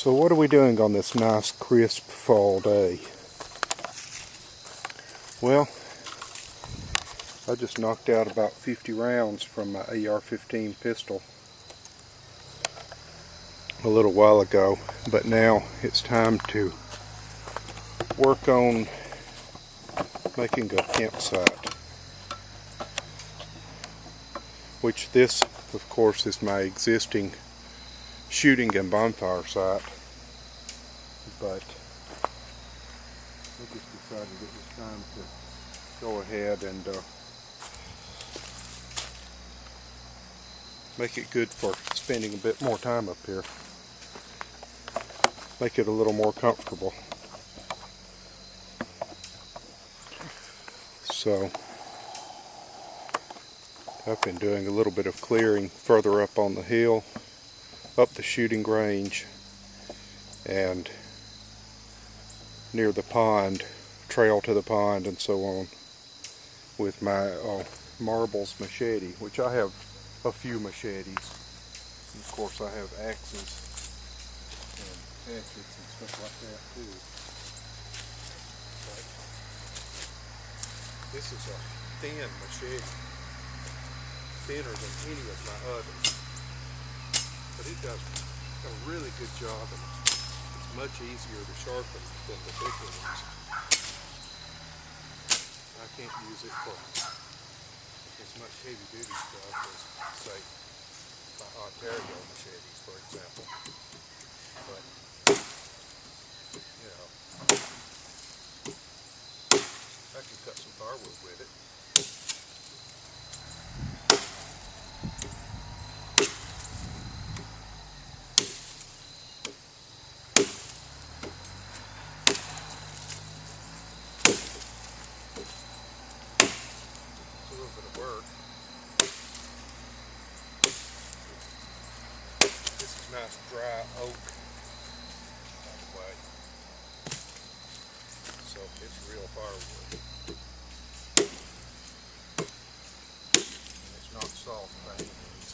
So what are we doing on this nice crisp fall day? Well, I just knocked out about 50 rounds from my AR-15 pistol a little while ago, but now it's time to work on making a campsite, which this of course is my existing shooting and bonfire site, but I just decided it was time to go ahead and make it good for spending a bit more time up here, make it a little more comfortable. So I've been doing a little bit of clearing further up on the hill, up the shooting range, and near the pond, trail to the pond and so on, with my marbles machete, which I have a few machetes. And of course I have axes and hatchets and stuff like that too. But this is a thin machete, thinner than any of my others, but it does a really good job, and it's much easier to sharpen than the bigger ones. I can't use it for as much heavy duty stuff as, say, my Ontario machetes, for example. But, you know, I can cut some firewood with it. It's a little bit of work. This is nice dry oak, by the way, so it's real firewood. And it's not soft by any means.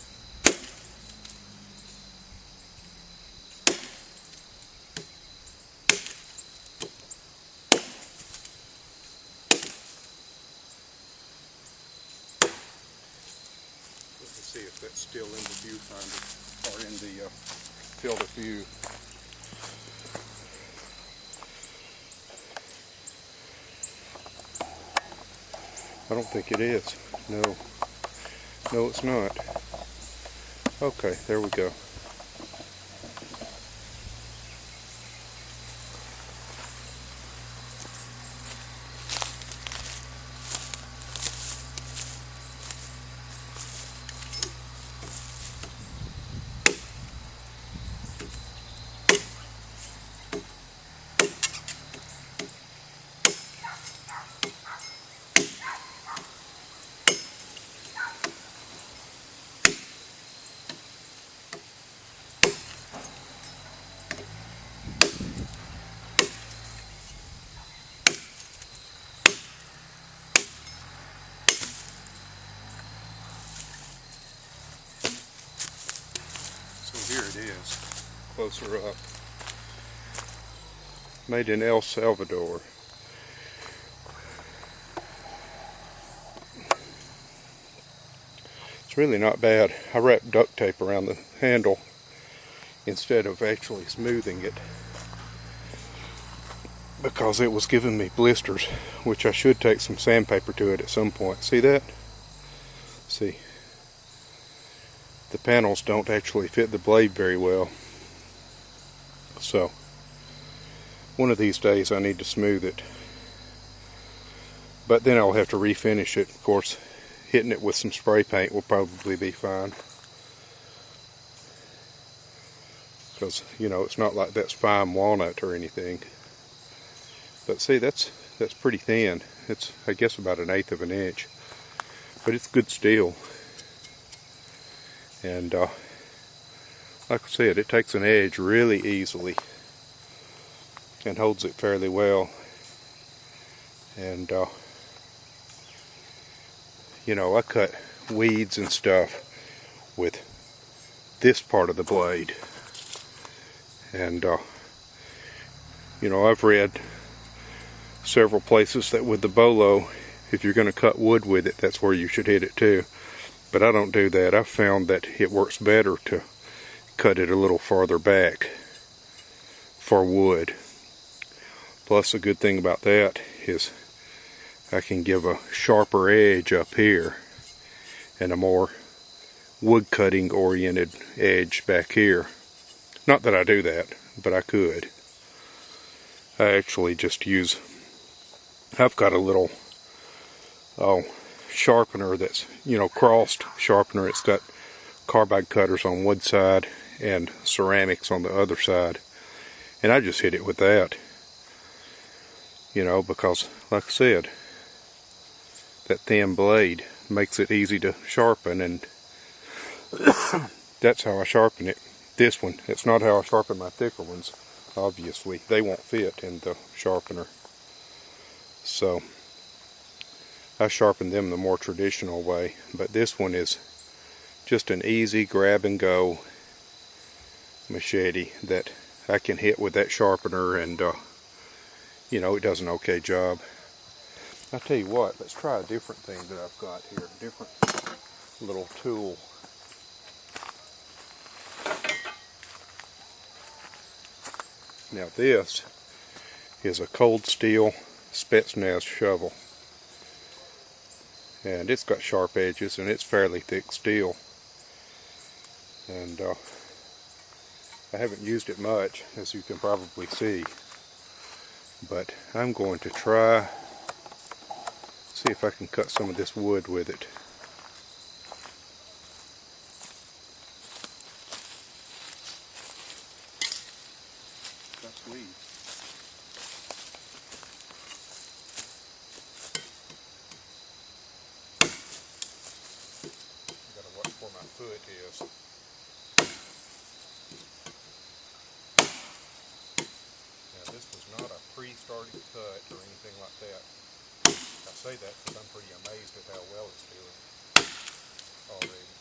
Let me see if that's still in the viewfinder, or in the field of view. I don't think it is. No, it's not. Okay, there we go. Here it is, closer up. Made in El Salvador. It's really not bad. I wrapped duct tape around the handle instead of actually smoothing it, because it was giving me blisters, which I should take some sandpaper to it at some point. See that? See? The panels don't actually fit the blade very well, so one of these days I need to smooth it, but then I'll have to refinish it. Of course, hitting it with some spray paint will probably be fine, because you know, it's not like that's fine walnut or anything. But see, that's pretty thin. It's, I guess, about 1/8 of an inch, but it's good steel. And like I said, it takes an edge really easily and holds it fairly well. And you know, I cut weeds and stuff with this part of the blade, And you know, I've read several places that with the bolo, if you're going to cut wood with it, that's where you should hit it too. But I don't do that. I've found that it works better to cut it a little farther back for wood. Plus, a good thing about that is I can give a sharper edge up here and a more wood cutting oriented edge back here. Not that I do that, but I could. I actually just use, I've got a little sharpener that's, you know, crossed sharpener. It's got carbide cutters on one side and ceramics on the other side. And I just hit it with that. You know, because like I said, that thin blade makes it easy to sharpen, and that's how I sharpen it. This one, it's not how I sharpen my thicker ones, obviously. They won't fit in the sharpener. So I sharpen them the more traditional way, but this one is just an easy grab and go machete that I can hit with that sharpener, and you know, it does an okay job. I'll tell you what, let's try a different thing that I've got here, a different little tool. Now this is a cold steel Spetsnaz shovel, and it's got sharp edges and it's fairly thick steel, and I haven't used it much, as you can probably see, but I'm going to try, see if I can cut some of this wood with it. That's weed. I gotta watch where my foot is. Now this was not a pre-started cut or anything like that. I say that because I'm pretty amazed at how well it's doing already.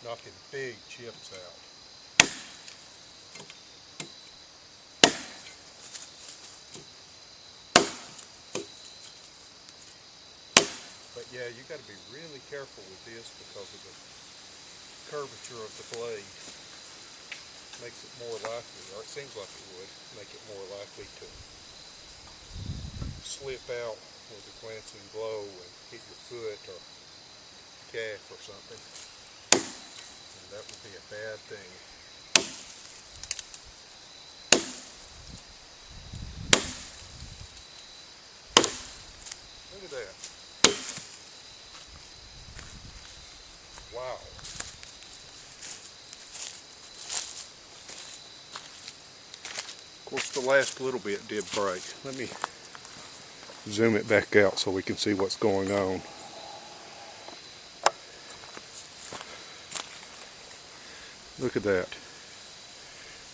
Knocking big chips out. But yeah, you got to be really careful with this because of the curvature of the blade. Makes it more likely, or it seems like it would, make it more likely to slip out with a glancing blow and hit your foot or calf or something. And that would be a bad thing. Look at that. Wow. Of course, the last little bit did break. Let me zoom it back out so we can see what's going on. Look at that.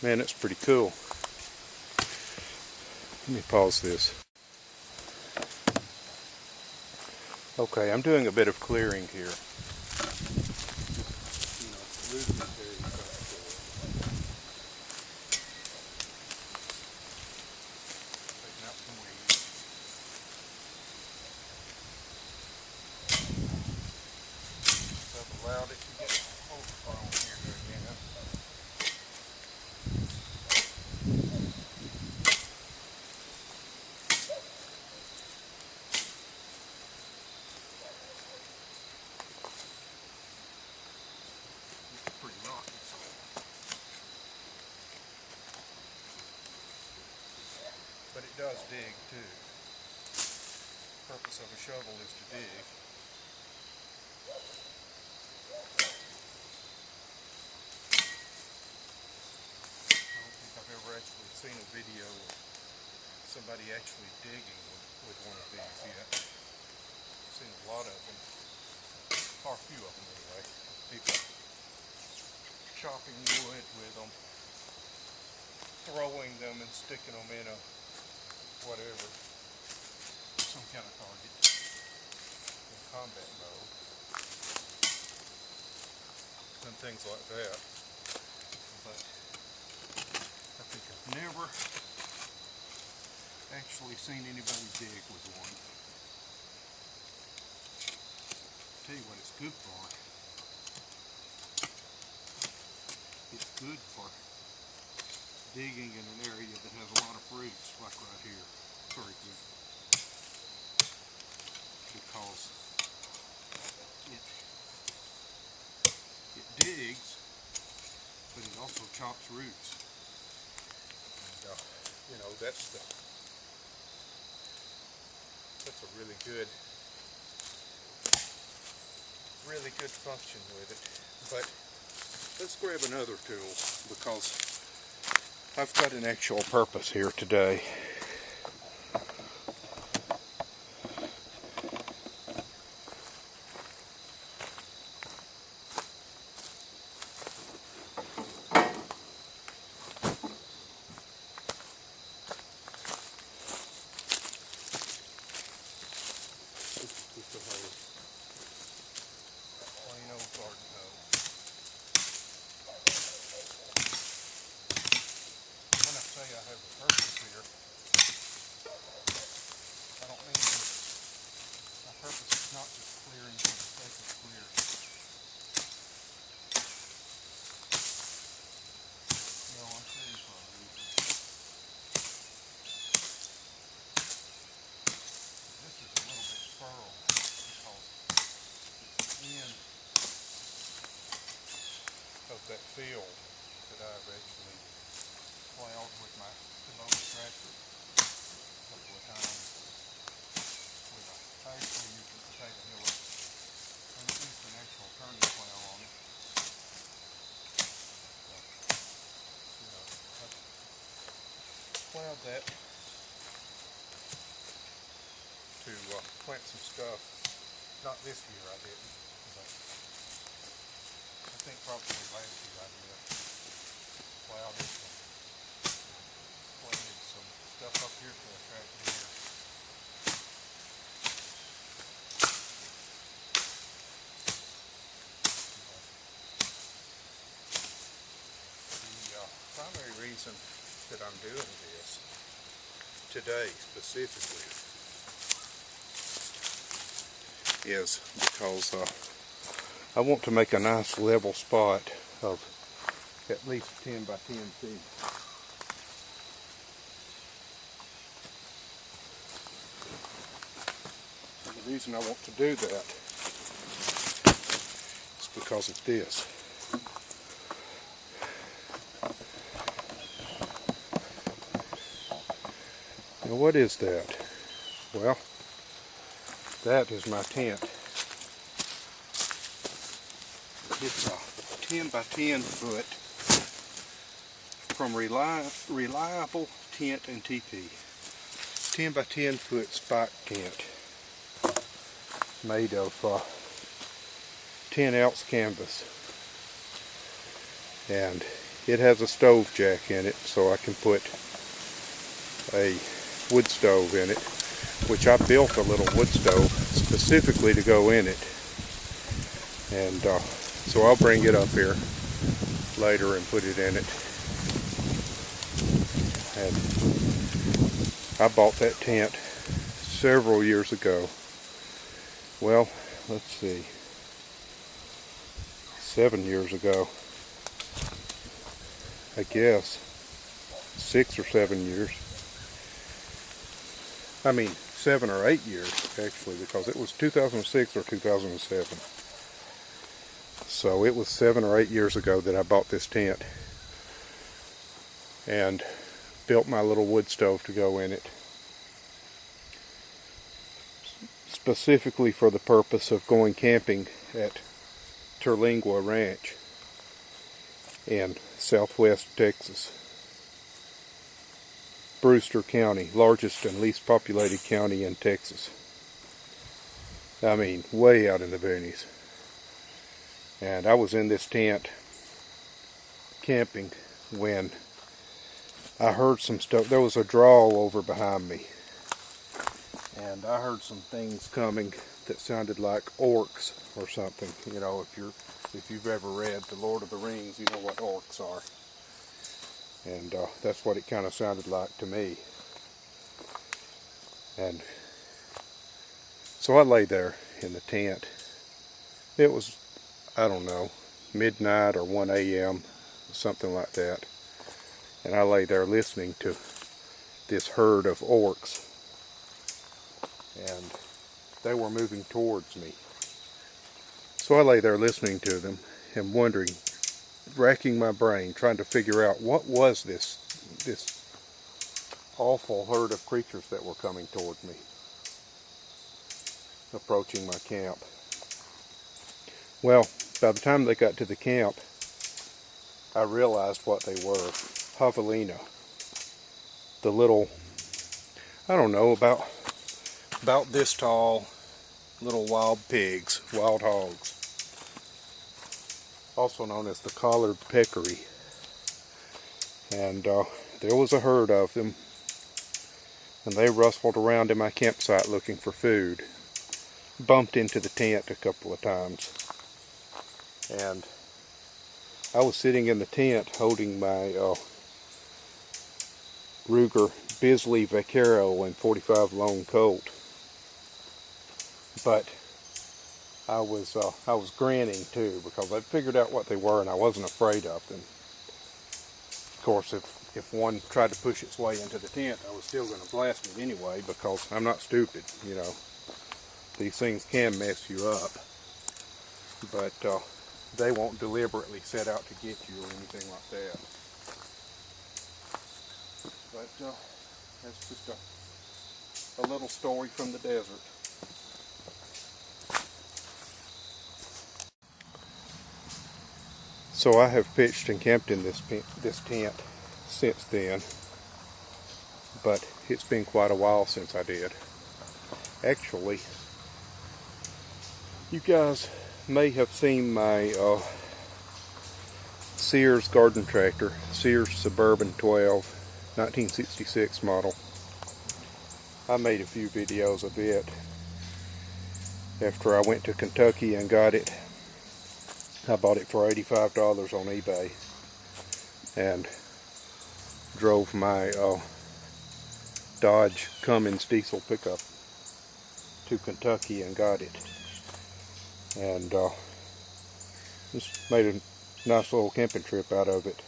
Man, that's pretty cool. Let me pause this. Okay, I'm doing a bit of clearing here. Allowed it to get overgrown here again. It's pretty rocky. But it does dig too. The purpose of a shovel is to dig. I've ever actually seen a video of somebody actually digging with one of these yet. I've seen a lot of them, or a few of them anyway. People chopping wood with them, throwing them and sticking them in a whatever, some kind of target in combat mode, and things like that. But Never actually seen anybody dig with one. Tell you what it's good for. It's good for digging in an area that has a lot of roots, like right here. Very good. Because it digs, but it also chops roots. And, you know, that's a really good function with it. But let's grab another tool, because I've got an actual purpose here today. Plain old garden hoe. When I say I have a purpose here, I don't mean my purpose is not just clearing for the sake of clearing. No, I'm clearing for a reason. This is a little bit furrowed because it's the end of that field that I've actually plowed with my bolo tractor a couple of times. I actually used a potato hiller and used an actual turning plow on it. But, you know, I plowed that to plant some stuff. Not this year I didn't, but I think probably last year I did. Plowed it and planted some stuff up here to attract deer. The primary reason that I'm doing this today specifically is because I want to make a nice level spot of at least 10 by 10 feet. And the reason I want to do that is because of this. Now what is that? Well, that is my tent. It's a 10 by 10 foot from Reliable Tent and TP. 10 by 10 foot spike tent made of 10 ounce canvas. And it has a stove jack in it, so I can put a wood stove in it, which I built a little wood stove specifically to go in it. And so I'll bring it up here later and put it in it. And I bought that tent several years ago. Well, let's see, 7 years ago, I guess. 6 or 7 years. I mean 7 or 8 years actually, because it was 2006 or 2007. So it was 7 or 8 years ago that I bought this tent and built my little wood stove to go in it, specifically for the purpose of going camping at Terlingua Ranch in southwest Texas. Brewster County, largest and least populated county in Texas. I mean, way out in the boonies. And I was in this tent camping when I heard some stuff. There was a drawl over behind me, and I heard some things coming that sounded like orcs or something. You know, if you've ever read The Lord of the Rings, you know what orcs are. And that's what it kind of sounded like to me. And so I lay there in the tent. It was, I don't know, midnight or 1 a.m., something like that. And I lay there listening to this herd of orcs. And they were moving towards me. So I lay there listening to them and wondering, racking my brain, trying to figure out what was this awful herd of creatures that were coming toward me, approaching my camp. Well, by the time they got to the camp, I realized what they were. Javelina. The little, I don't know, about this tall little wild pigs, wild hogs. Also known as the collared peccary. And there was a herd of them. And they rustled around in my campsite looking for food. Bumped into the tent a couple of times. And I was sitting in the tent holding my Ruger Bisley Vaquero and .45 Long Colt. But I was grinning too, because I figured out what they were and I wasn't afraid of them. Of course, if one tried to push its way into the tent, I was still going to blast it anyway, because I'm not stupid, you know. These things can mess you up. But they won't deliberately set out to get you or anything like that. But that's just a little story from the desert. So I have pitched and camped in this tent since then, but it's been quite a while since I did. Actually, you guys may have seen my Sears garden tractor, Sears Suburban 12, 1966 model. I made a few videos of it after I went to Kentucky and got it. I bought it for $85 on eBay and drove my Dodge Cummins diesel pickup to Kentucky and got it. And just made a nice little camping trip out of it.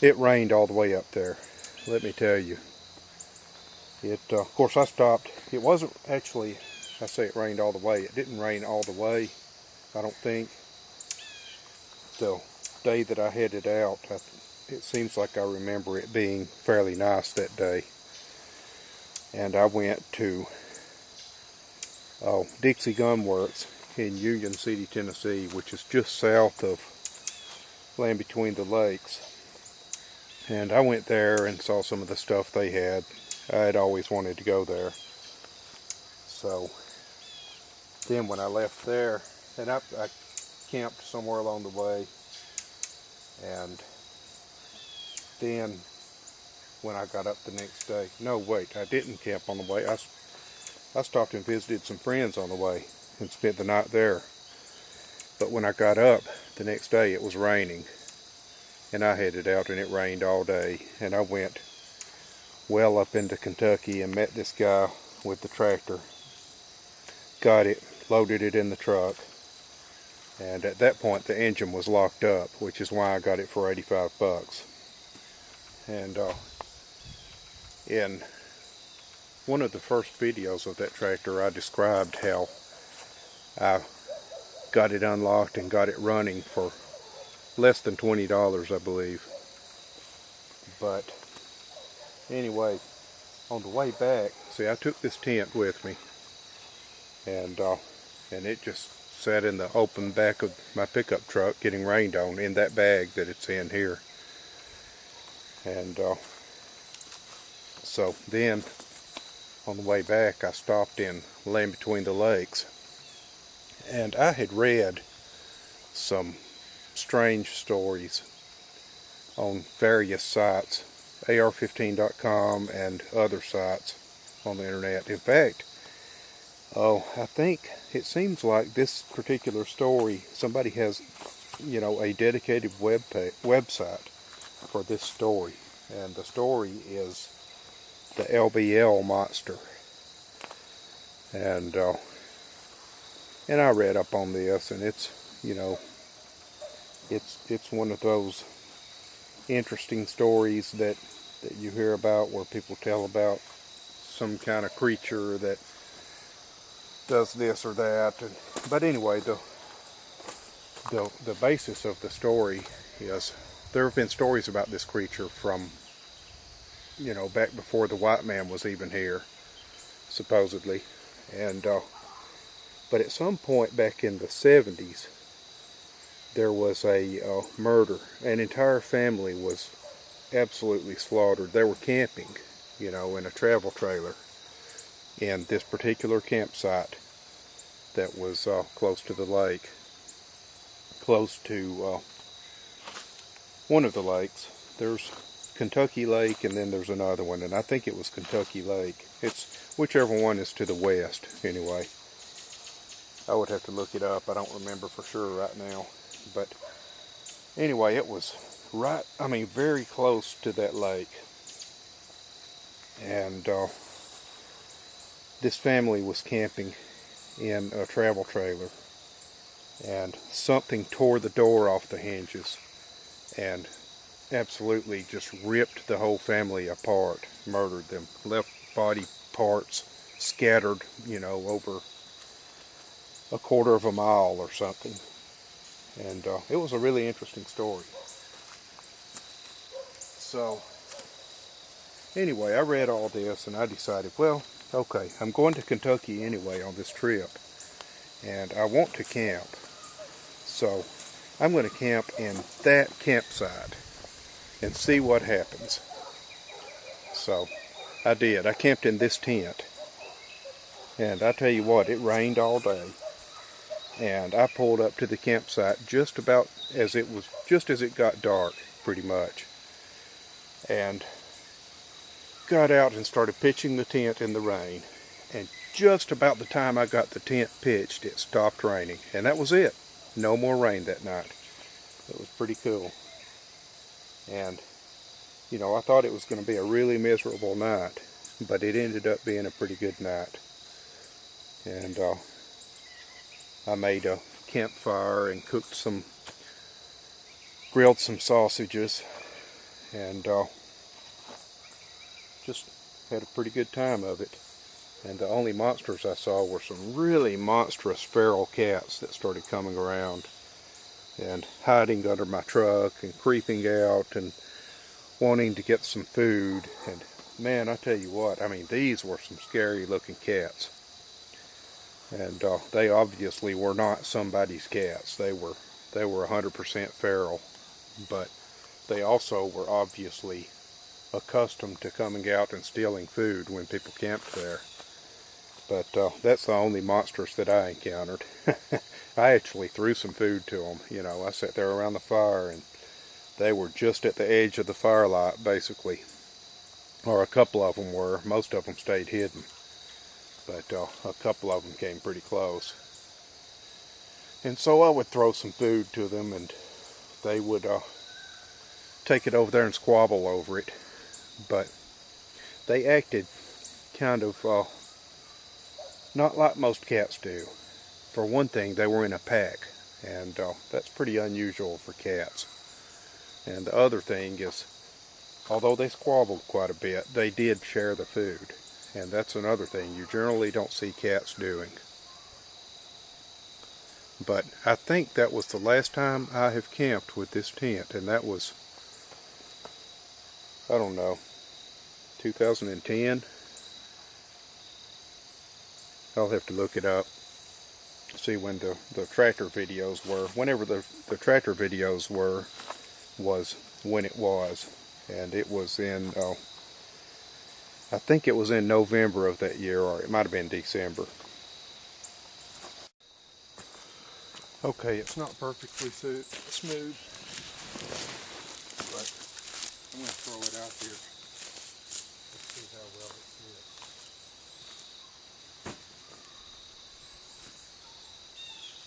It rained all the way up there, let me tell you. Of course I stopped. It wasn't actually, I say it rained all the way. It didn't rain all the way, I don't think. The day that I headed out, it seems like I remember it being fairly nice that day. And I went to Dixie Gun Works in Union City, Tennessee, which is just south of Land Between the Lakes. And I went there and saw some of the stuff they had. I had always wanted to go there. So then when I left there, and I camped somewhere along the way, and then when I got up the next day, no wait, I didn't camp on the way. I stopped and visited some friends on the way and spent the night there. But when I got up the next day, it was raining, and I headed out and it rained all day, and I went well up into Kentucky and met this guy with the tractor, got it, loaded it in the truck. And at that point the engine was locked up, which is why I got it for 85 bucks. And in one of the first videos of that tractor, I described how I got it unlocked and got it running for less than $20, I believe. But anyway, on the way back, see, I took this tent with me, and it just sat in the open back of my pickup truck getting rained on in that bag that it's in here. And so then on the way back I stopped in Land Between the Lakes, and I had read some strange stories on various sites, AR15.com and other sites on the internet. In fact, I think it seems like this particular story, somebody has, a dedicated website for this story, and the story is the LBL monster. And I read up on this, and it's, you know, it's one of those interesting stories that you hear about, where people tell about some kind of creature that does this or that. But anyway, the basis of the story is there have been stories about this creature from, you know, back before the white man was even here, supposedly. And but at some point back in the 70s, there was a murder. An entire family was absolutely slaughtered. They were camping, you know, in a travel trailer in this particular campsite that was close to the lake, close to one of the lakes. There's Kentucky Lake, and then there's another one, and I think it was Kentucky Lake. It's whichever one is to the west, anyway. I would have to look it up. I don't remember for sure right now. But anyway, it was right, I mean, very close to that lake. And this family was camping in a travel trailer, and something tore the door off the hinges and absolutely just ripped the whole family apart, murdered them, left body parts scattered, you know, over a quarter of a mile or something. And it was a really interesting story. So anyway, I read all this and I decided, well, okay, I'm going to Kentucky anyway on this trip, and I want to camp. So I'm going to camp in that campsite and see what happens. So I did. I camped in this tent. And I tell you what, it rained all day. And I pulled up to the campsite just about as it got dark, pretty much. And got out and started pitching the tent in the rain. And just about the time I got the tent pitched, it stopped raining. And that was it. No more rain that night. It was pretty cool. And, you know, I thought it was going to be a really miserable night, but it ended up being a pretty good night. And I made a campfire and grilled some sausages, and just had a pretty good time of it. And the only monsters I saw were some really monstrous feral cats that started coming around and hiding under my truck and creeping out and wanting to get some food. And man, I tell you what, I mean, these were some scary looking cats. And they obviously were not somebody's cats. They were 100% feral, but they also were obviously accustomed to coming out and stealing food when people camped there. But that's the only monsters that I encountered. I actually threw some food to them. You know, I sat there around the fire, and they were just at the edge of the firelight, basically. Or a couple of them were. Most of them stayed hidden. But a couple of them came pretty close. And so I would throw some food to them, and they would take it over there and squabble over it. But they acted kind of not like most cats do. For one thing, they were in a pack, and that's pretty unusual for cats. And the other thing is, although they squabbled quite a bit, they did share the food. And that's another thing you generally don't see cats doing. But I think that was the last time I have camped with this tent, and that was, I don't know, 2010. I'll have to look it up, see when the tractor videos were. Whenever the tractor videos were, was when it was. And it was in, I think it was in November of that year, or it might have been December. Okay, it's not perfectly smooth, but I'm going to throw it out here. Let's see how well it fits.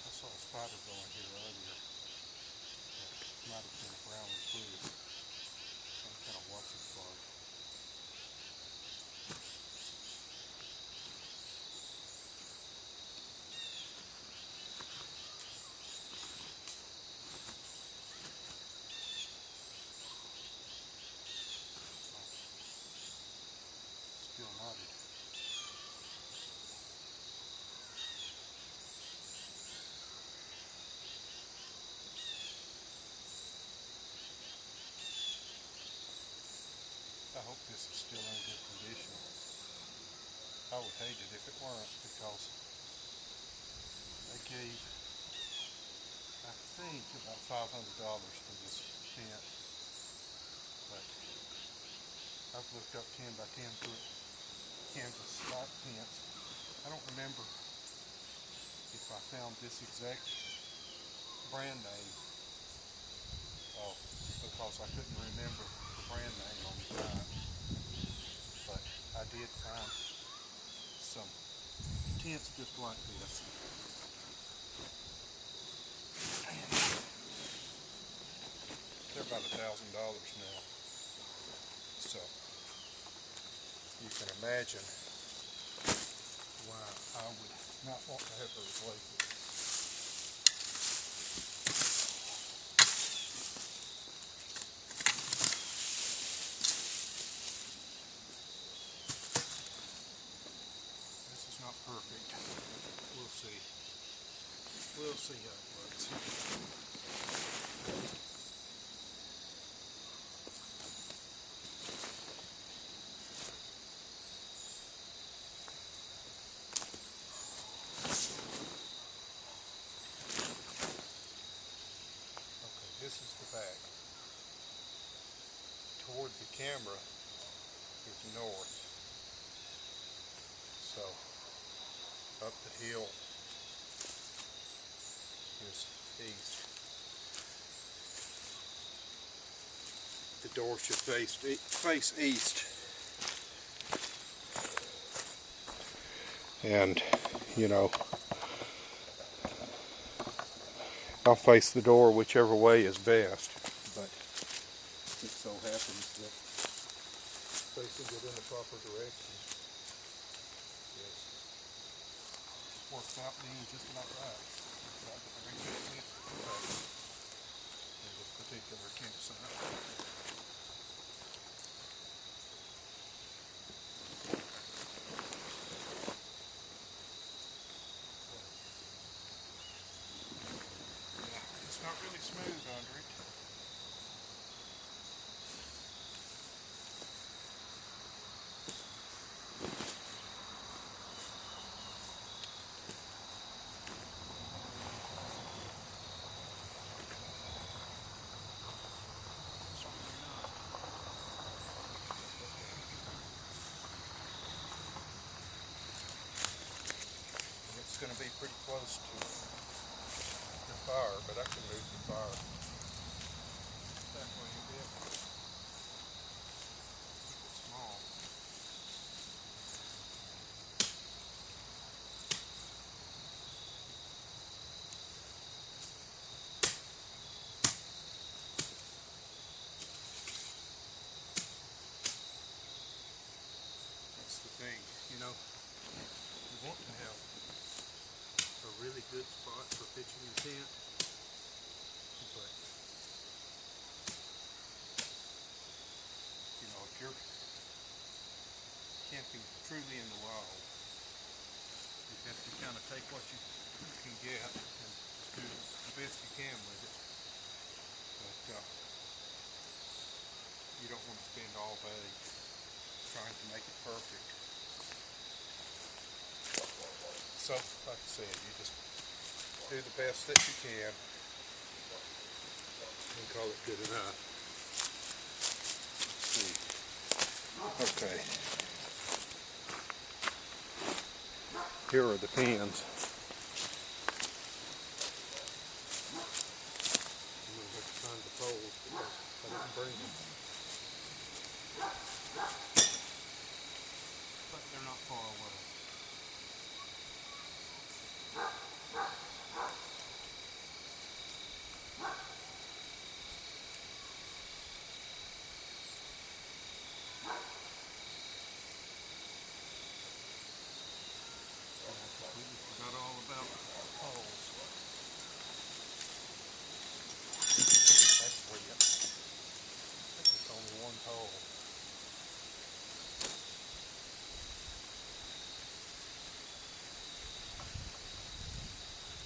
I saw a spider going here earlier. It might have been a brown recluse. watch it float. Still knotted. I hope this is still in good condition. I would hate it if it weren't, because they gave, I think, about $500 for this tent, but I've looked up 10 by 10 foot canvas spot tents. I don't remember if I found this exact brand name, because I couldn't remember the brand name on the time, but I did find some tents just like this. And they're about $1,000 now, so you can imagine why I would not want to have to replace it. This is not perfect. We'll see. We'll see how it looks. This is the back. Toward the camera is north. So up the hill is east. The door should face east. And, you know, I'll face the door whichever way is best, but it so happens that facing it in the proper direction works out being just about right. Like the very best in this particular campsite. It's not really smooth under it. It's going to be pretty close to the fire, but I can move the fire that way a bit. Keep it small. That's the thing, you know, you want to have a really good spot for pitching your tent, but you know, if you're camping truly in the wild, you have to kind of take what you can get and do the best you can with it. But you don't want to spend all day trying to make it perfect. So, like I said, you just do the best that you can and call it good enough. Let's see. Okay. Here are the pins. I'm going to have to find the poles because I didn't bring them. But they're not far away. hole.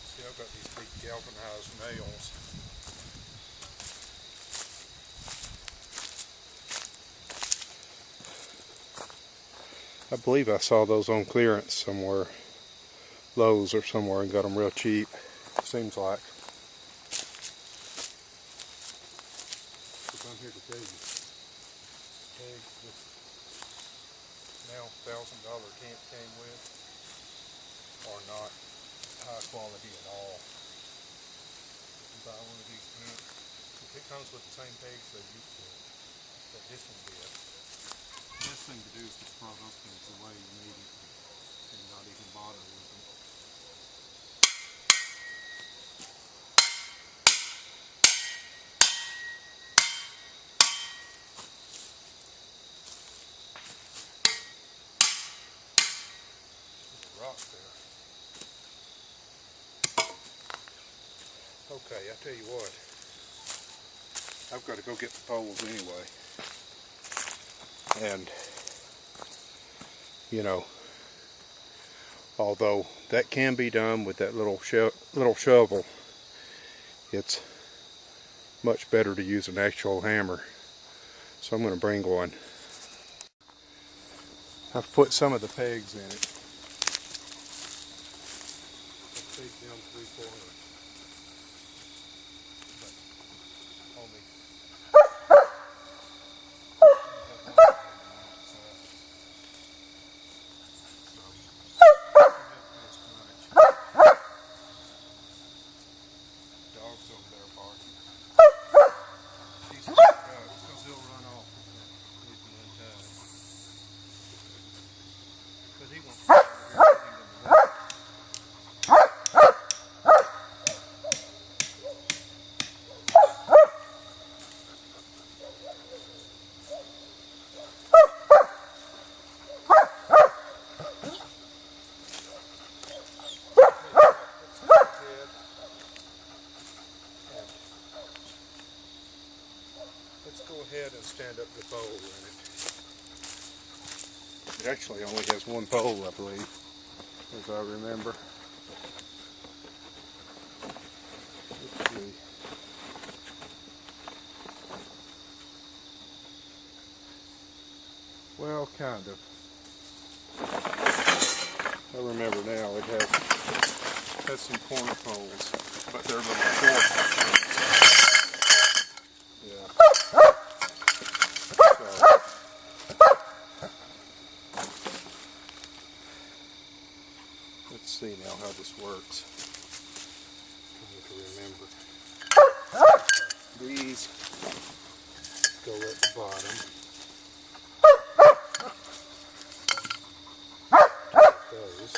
See, I've got these big galvanized nails. I believe I saw those on clearance somewhere, Lowe's or somewhere, and got them real cheap, seems like. Because I'm here to tell you, eggs this now $1,000 tent came with are not high quality at all. If you buy one of these tents, if it comes with the same pegs they used to, that this one did, the best thing to do is just throw those things away immediately and not even bother with them. There's a rock there. Okay, I tell you what, I've got to go get the poles anyway. And, you know, although that can be done with that little shovel, it's much better to use an actual hammer. So I'm going to bring one. I've put some of the pegs in it. I've taped down 3 corners. But only let's go ahead and stand up the pole in it. It actually only has one pole, I believe, as I remember. Let's see. Well, kind of. I remember now it has some corner poles, but they're little short. Yeah. Let's see now how this works. I need to remember. These go at the bottom. Those.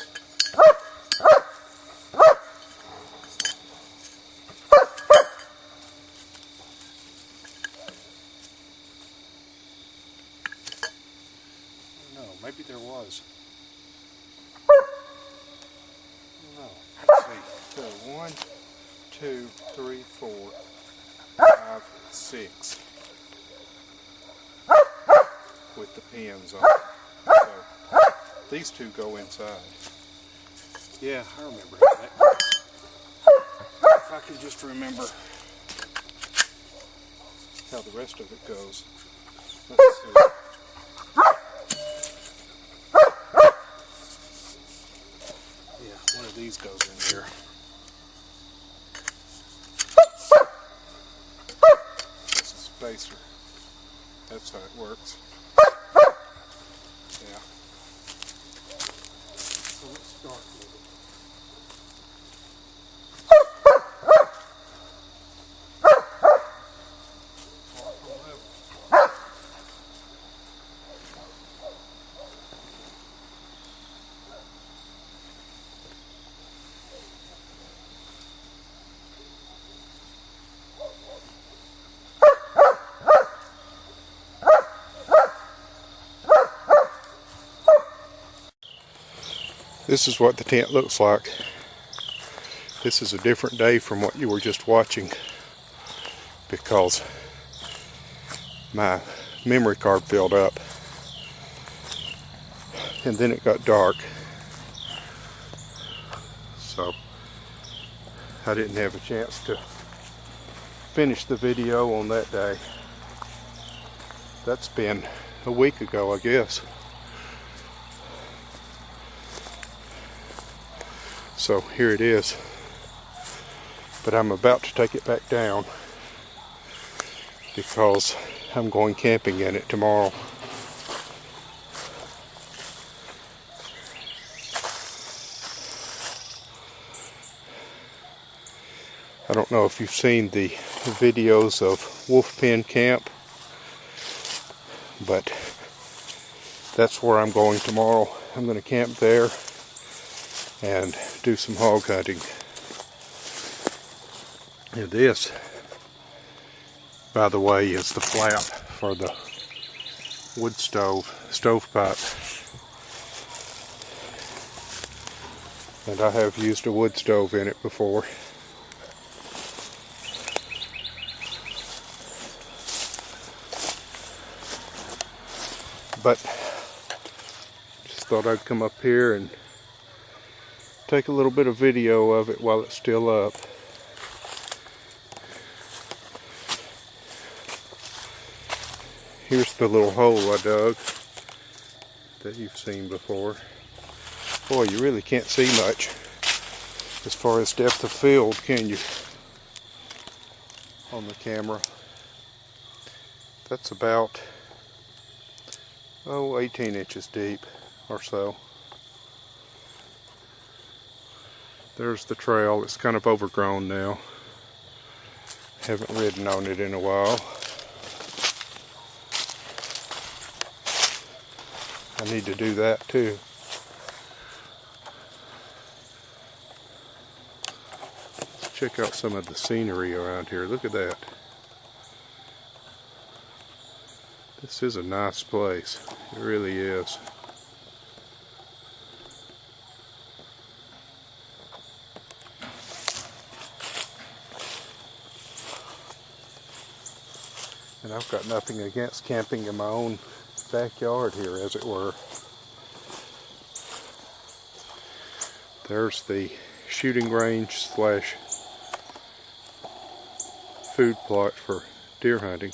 No, maybe there was. No. Let's see. So 1, 2, 3, 4, 5, 6. With the pins on. So these two go inside. Yeah, I remember that. If I could just remember how the rest of it goes. Let's see. Yeah, one of these goes in here. That's a spacer. That's how it works. Yeah. So let's start with it. This is what the tent looks like. This is a different day from what you were just watching because my memory card filled up. And then it got dark. So I didn't have a chance to finish the video on that day. That's been a week ago, I guess. So here it is. But I'm about to take it back down because I'm going camping in it tomorrow. I don't know if you've seen the videos of Wolf Pen Camp, but that's where I'm going tomorrow. I'm going to camp there and do some hog hunting. And this, by the way, is the flap for the wood stovepipe. And I have used a wood stove in it before. But just thought I'd come up here and take a little bit of video of it while it's still up. Here's the little hole I dug that you've seen before. Boy, you really can't see much as far as depth of field, can you, on the camera? That's about 18 inches deep or so. There's the trail. It's kind of overgrown now. Haven't ridden on it in a while. I need to do that too. Let's check out some of the scenery around here. Look at that. This is a nice place. It really is. And I've got nothing against camping in my own backyard here, as it were. There's the shooting range slash food plot for deer hunting.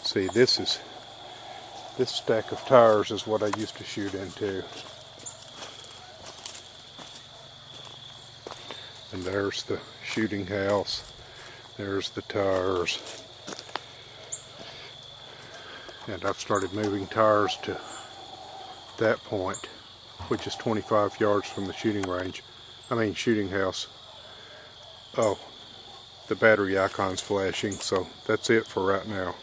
See, this stack of tires is what I used to shoot into. And there's the shooting house. There's the tires. And I've started moving tires to that point, which is 25 yards from the shooting house. Oh, the battery icon's flashing, so that's it for right now.